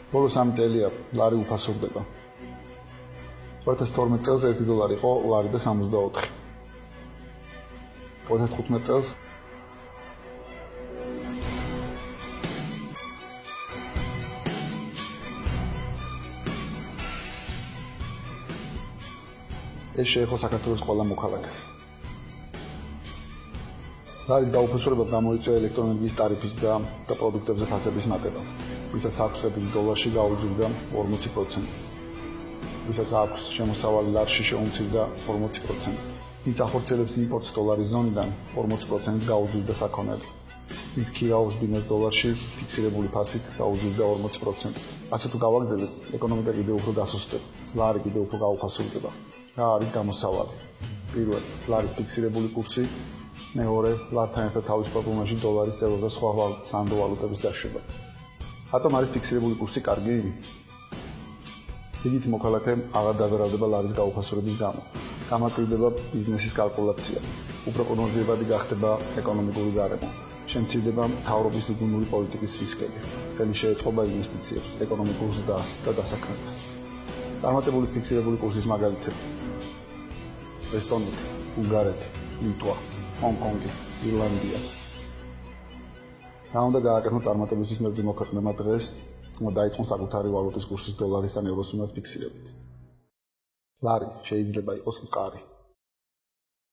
ბოლო 3 წელია ლარი უფასოვდება. 2012 წელს $1 იყო ლარი და 64. 2015 წელს ეს შეეხო საქართველოს ყველა მოქალაქეს. ლარის გაუფასურება გამოიწვია ელექტროენერგიის ტარიფის და პროდუქტებზე ფასების მატება. ვისაც აქვს კრედიტი დოლარში გაუძლდა 40%. ვისაც აქვს შემოსავალი ლარში შეუმცირდა 40%. ვინც ახორციელებს იმპორტს დოლარის ზონიდან 40% გაუძლდა საქონელი. ვინც ქირაობს ბიზნეს დოლარში ფიქსირებული ფასით გაუძლდა 40%. ასე თუ გავაგრძელებთ, ეკონომიკა კიდევ უფრო დასუსტდება. ლარი კიდევ უფრო გაუფასურდება. რა არის გამოსავალი? პირველ, ლარის ფიქსირებული კურსი, მეორე, ლართან ერთად თავისუფალ ბონუსში დოლარის წევრ და სხვა სანდო ვალუტების დაშვება. რატომ არის ფიქსირებული კურსი კარგი? რიგით მოქალაქე აღარ დაზარალდება ლარის გაუფასურების გამო. გამაკვირდება ბიზნესის კალკულაცია. უფრო პროგნოზირებადი გახდება ეკონომიკური გარემო. შემცირდება მთავრობის უდუნური პოლიტიკის რისკები. ხელი შეეწყობა ინვესტიციებს, ეკონომიკურ ზრდას და დასაქმებას. წარმატებული ფიქსირებული კურსის მაგალითები: ესტონეთი, ბულგარეთი, ლიტვა, ჰონკონგი, ირლანდია. რა უნდა გააკეთოს წარმატებისთვის მებრძოლ ქვეყნებმა დღეს, რომ დაიწყონ საკუთარი ვალუტის კურსის დოლარისთან ევროს მიმართ ფიქსირებით. ლარი შეიძლება იყოს მყარი.